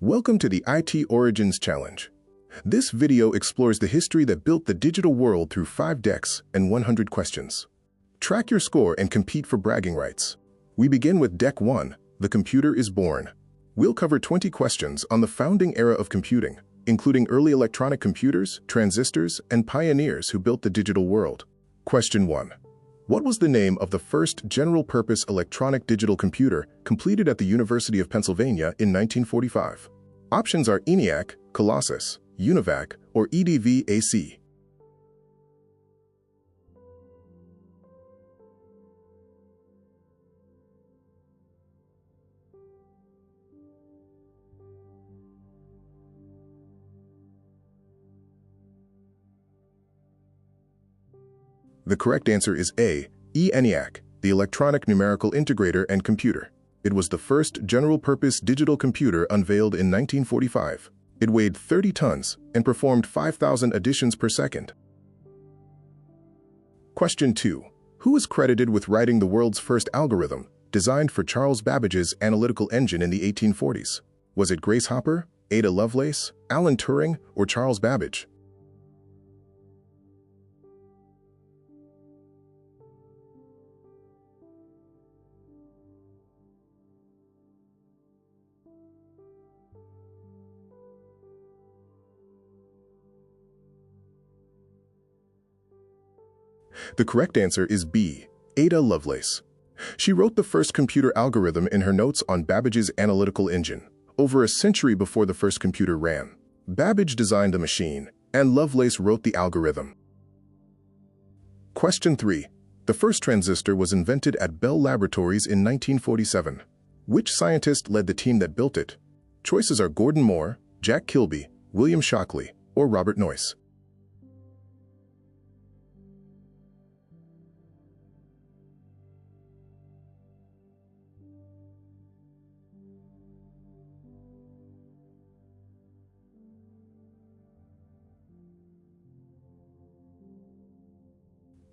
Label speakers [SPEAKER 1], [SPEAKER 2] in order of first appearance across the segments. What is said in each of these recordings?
[SPEAKER 1] Welcome to the IT Origins Challenge. This video explores the history that built the digital world through 5 decks and 100 questions. Track your score and compete for bragging rights. We begin with Deck 1, The Computer is Born. We'll cover 20 questions on the founding era of computing, including early electronic computers, transistors, and pioneers who built the digital world. Question 1. What was the name of the first general-purpose electronic digital computer completed at the University of Pennsylvania in 1945? Options are ENIAC, Colossus, UNIVAC, or EDV-AC. The correct answer is A, ENIAC, the Electronic Numerical Integrator and Computer. It was the first general-purpose digital computer unveiled in 1945. It weighed 30 tons and performed 5,000 additions per second. Question 2. Who is credited with writing the world's first algorithm, designed for Charles Babbage's analytical engine in the 1840s? Was it Grace Hopper, Ada Lovelace, Alan Turing, or Charles Babbage? The correct answer is B, Ada Lovelace. She wrote the first computer algorithm in her notes on Babbage's analytical engine, over a century before the first computer ran. Babbage designed the machine, and Lovelace wrote the algorithm. Question 3. The first transistor was invented at Bell Laboratories in 1947. Which scientist led the team that built it? Choices are Gordon Moore, Jack Kilby, William Shockley, or Robert Noyce.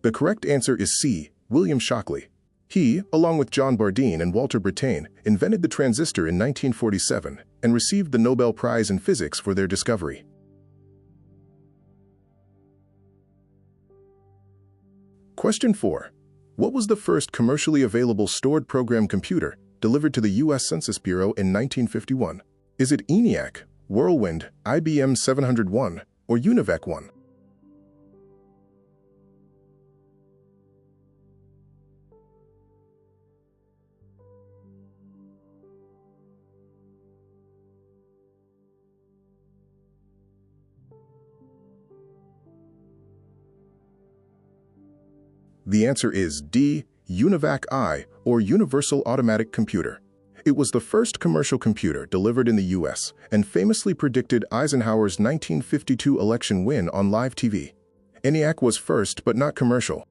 [SPEAKER 1] The correct answer is C, William Shockley. He, along with John Bardeen and Walter Brattain, invented the transistor in 1947 and received the Nobel Prize in Physics for their discovery. Question 4. What was the first commercially available stored program computer delivered to the U.S. Census Bureau in 1951? Is it ENIAC, Whirlwind, IBM 701, or UNIVAC 1? The answer is D, UNIVAC I, or Universal Automatic Computer. It was the first commercial computer delivered in the U.S. and famously predicted Eisenhower's 1952 election win on live TV. ENIAC was first but not commercial.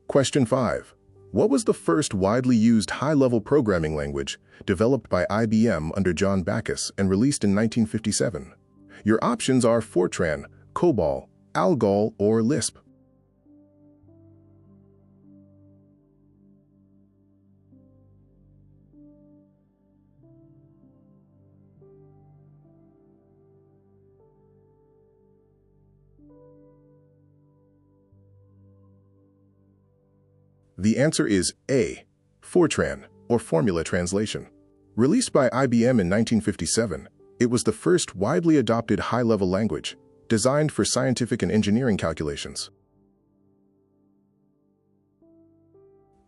[SPEAKER 1] Question 5. What was the first widely used high-level programming language developed by IBM under John Backus and released in 1957? Your options are Fortran, COBOL, ALGOL, or Lisp. The answer is A, Fortran, or Formula Translation. Released by IBM in 1957, it was the first widely adopted high-level language, designed for scientific and engineering calculations.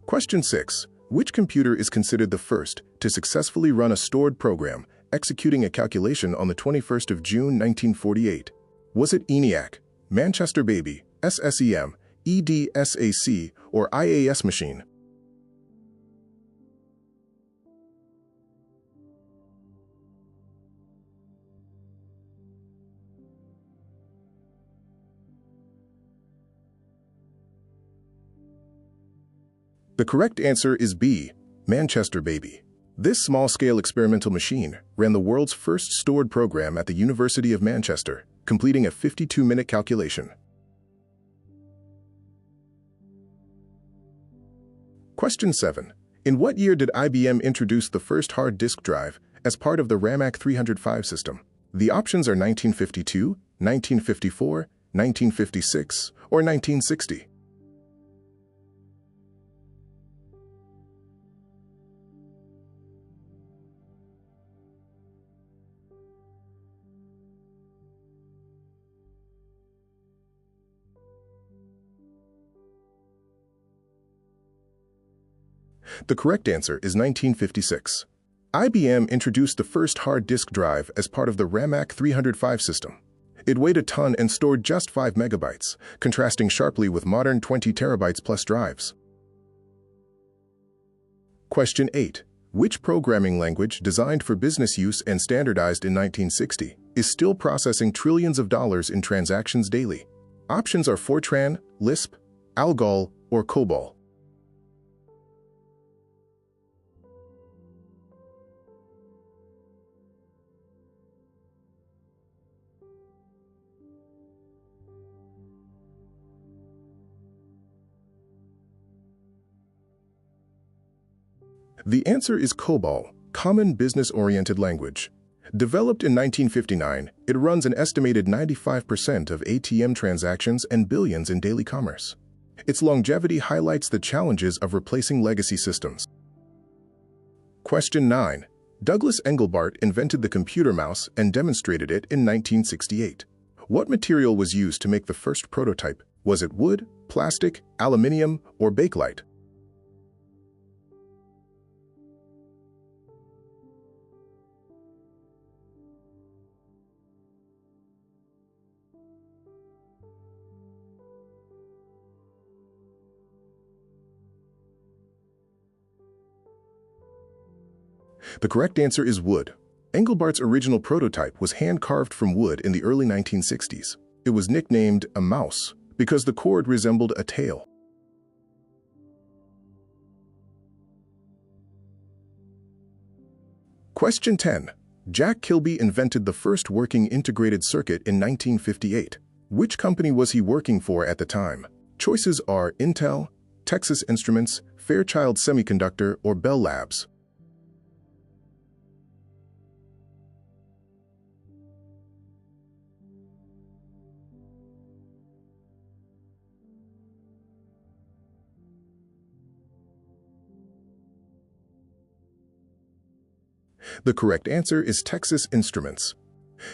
[SPEAKER 1] Question 6. Which computer is considered the first to successfully run a stored program executing a calculation on the 21st of June 1948? Was it ENIAC, Manchester Baby, SSEM, EDSAC, or IAS machine? The correct answer is B, Manchester Baby. This small-scale experimental machine ran the world's first stored program at the University of Manchester, completing a 52-minute calculation. Question 7. In what year did IBM introduce the first hard disk drive as part of the Ramac 305 system? The options are 1952, 1954, 1956, or 1960. The correct answer is 1956. IBM introduced the first hard disk drive as part of the Ramac 305 system. It weighed a ton and stored just 5 megabytes, contrasting sharply with modern 20 terabytes plus drives. Question 8. Which programming language, designed for business use and standardized in 1960, is still processing trillions of dollars in transactions daily? Options are Fortran, Lisp, ALGOL, or COBOL. The answer is COBOL, Common Business-Oriented Language. Developed in 1959, it runs an estimated 95% of ATM transactions and billions in daily commerce. Its longevity highlights the challenges of replacing legacy systems. Question 9. Douglas Engelbart invented the computer mouse and demonstrated it in 1968. What material was used to make the first prototype? Was it wood, plastic, aluminium, or bakelite? The correct answer is wood. Engelbart's original prototype was hand-carved from wood in the early 1960s. It was nicknamed a mouse because the cord resembled a tail. Question 10. Jack Kilby invented the first working integrated circuit in 1958. Which company was he working for at the time? Choices are Intel, Texas Instruments, Fairchild Semiconductor, or Bell Labs. The correct answer is Texas Instruments.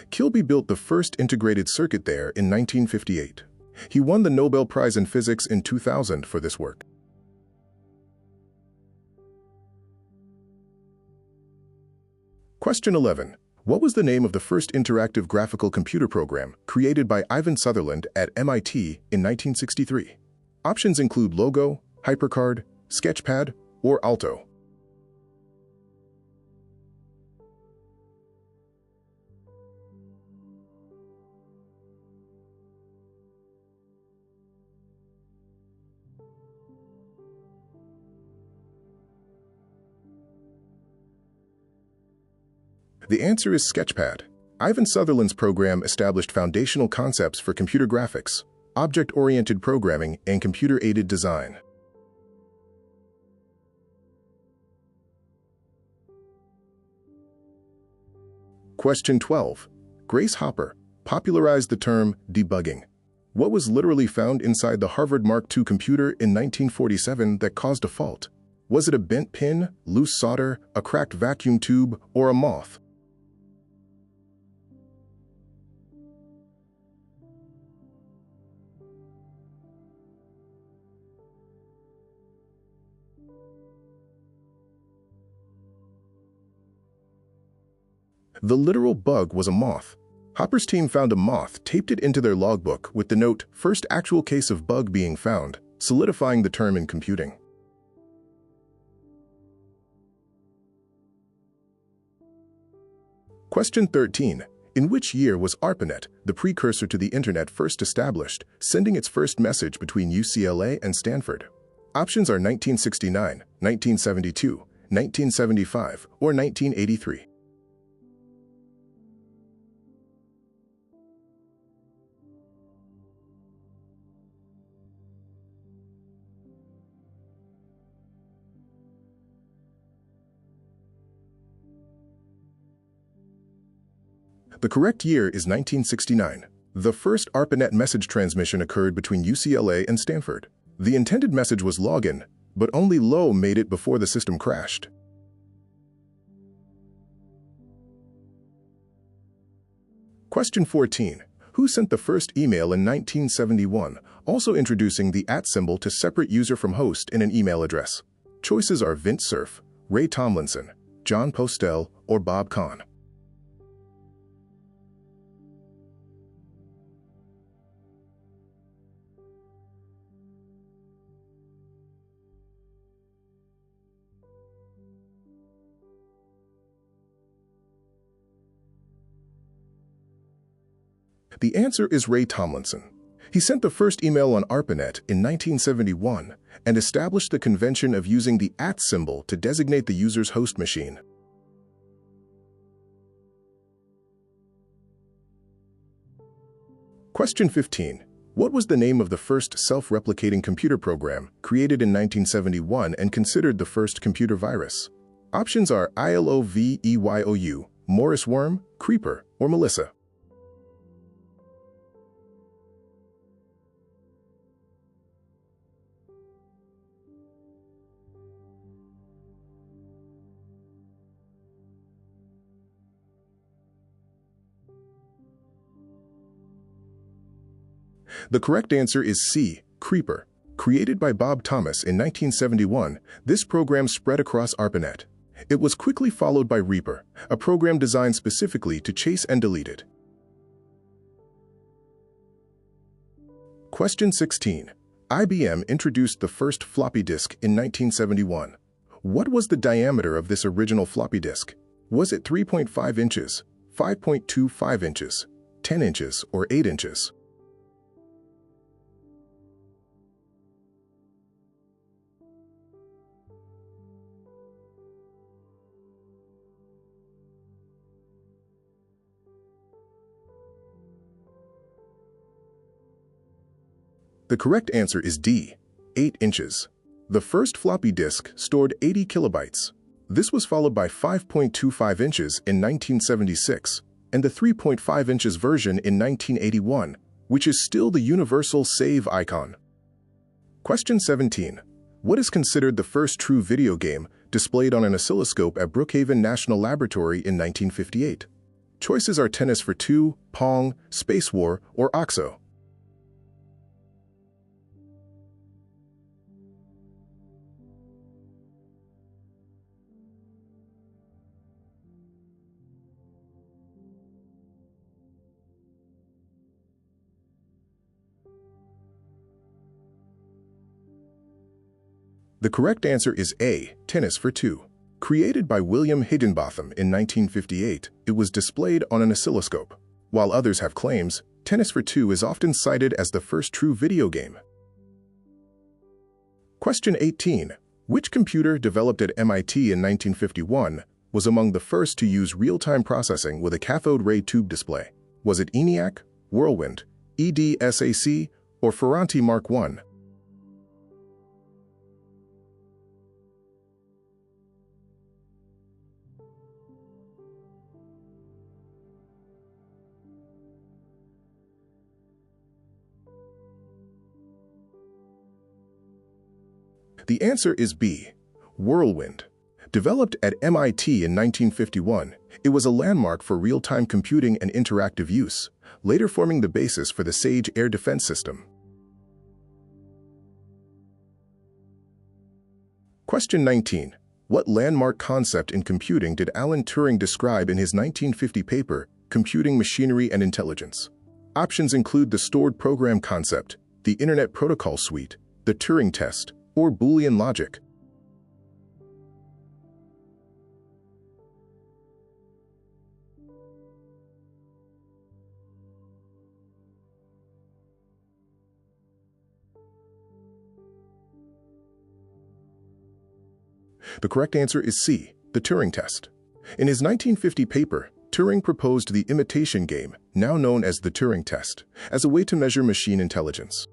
[SPEAKER 1] Kilby built the first integrated circuit there in 1958. He won the Nobel Prize in Physics in 2000 for this work. Question 11. What was the name of the first interactive graphical computer program created by Ivan Sutherland at MIT in 1963? Options include Logo, HyperCard, Sketchpad, or Alto. The answer is Sketchpad. Ivan Sutherland's program established foundational concepts for computer graphics, object-oriented programming, and computer-aided design. Question 12. Grace Hopper popularized the term debugging. What was literally found inside the Harvard Mark II computer in 1947 that caused a fault? Was it a bent pin, loose solder, a cracked vacuum tube, or a moth? The literal bug was a moth. Hopper's team found a moth, taped it into their logbook with the note, "First actual case of bug being found," solidifying the term in computing. Question 13. In which year was ARPANET, the precursor to the Internet, first established, sending its first message between UCLA and Stanford? Options are 1969, 1972, 1975, or 1983. The correct year is 1969. The first ARPANET message transmission occurred between UCLA and Stanford. The intended message was login, but only Lowe made it before the system crashed. Question 14. Who sent the first email in 1971, also introducing the @ symbol to separate user from host in an email address? Choices are Vint Cerf, Ray Tomlinson, John Postel, or Bob Kahn. The answer is Ray Tomlinson. He sent the first email on ARPANET in 1971 and established the convention of using the @ symbol to designate the user's host machine. Question 15. What was the name of the first self-replicating computer program created in 1971 and considered the first computer virus? Options are ILOVEYOU, Morris Worm, Creeper, or Melissa. The correct answer is C, Creeper. Created by Bob Thomas in 1971, this program spread across ARPANET. It was quickly followed by Reaper, a program designed specifically to chase and delete it. Question 16. IBM introduced the first floppy disk in 1971. What was the diameter of this original floppy disk? Was it 3.5 inches, 5.25 inches, 10 inches, or 8 inches? The correct answer is D, 8 inches. The first floppy disk stored 80 kilobytes. This was followed by 5.25 inches in 1976 and the 3.5 inches version in 1981, which is still the universal save icon. Question 17. What is considered the first true video game displayed on an oscilloscope at Brookhaven National Laboratory in 1958? Choices are Tennis for Two, Pong, Space War, or OXO. The correct answer is A, Tennis for Two. Created by William Higginbotham in 1958, it was displayed on an oscilloscope. While others have claims, Tennis for Two is often cited as the first true video game. Question 18. Which computer developed at MIT in 1951 was among the first to use real-time processing with a cathode ray tube display? Was it ENIAC, Whirlwind, EDSAC, or Ferranti Mark I? The answer is B, Whirlwind. Developed at MIT in 1951, it was a landmark for real-time computing and interactive use, later forming the basis for the SAGE air defense system. Question 19. What landmark concept in computing did Alan Turing describe in his 1950 paper, Computing Machinery and Intelligence? Options include the stored program concept, the Internet Protocol Suite, the Turing test, or Boolean logic. The correct answer is C, the Turing test. In his 1950 paper, Turing proposed the imitation game, now known as the Turing test, as a way to measure machine intelligence.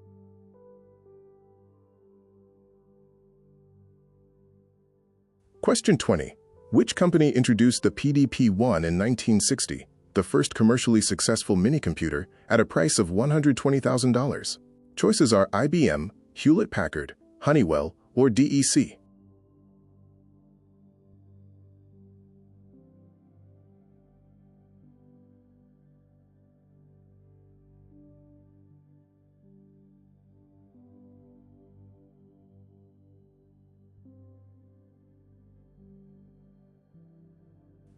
[SPEAKER 1] Question 20. Which company introduced the PDP-1 in 1960, the the first commercially successful minicomputer at a price of $120,000? Choices are IBM, Hewlett-Packard, Honeywell, or DEC.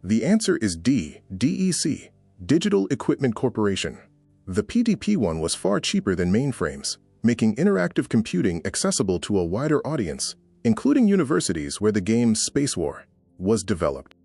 [SPEAKER 1] The answer is D, DEC, Digital Equipment Corporation. The PDP-1 was far cheaper than mainframes, making interactive computing accessible to a wider audience, including universities where the game Space War was developed.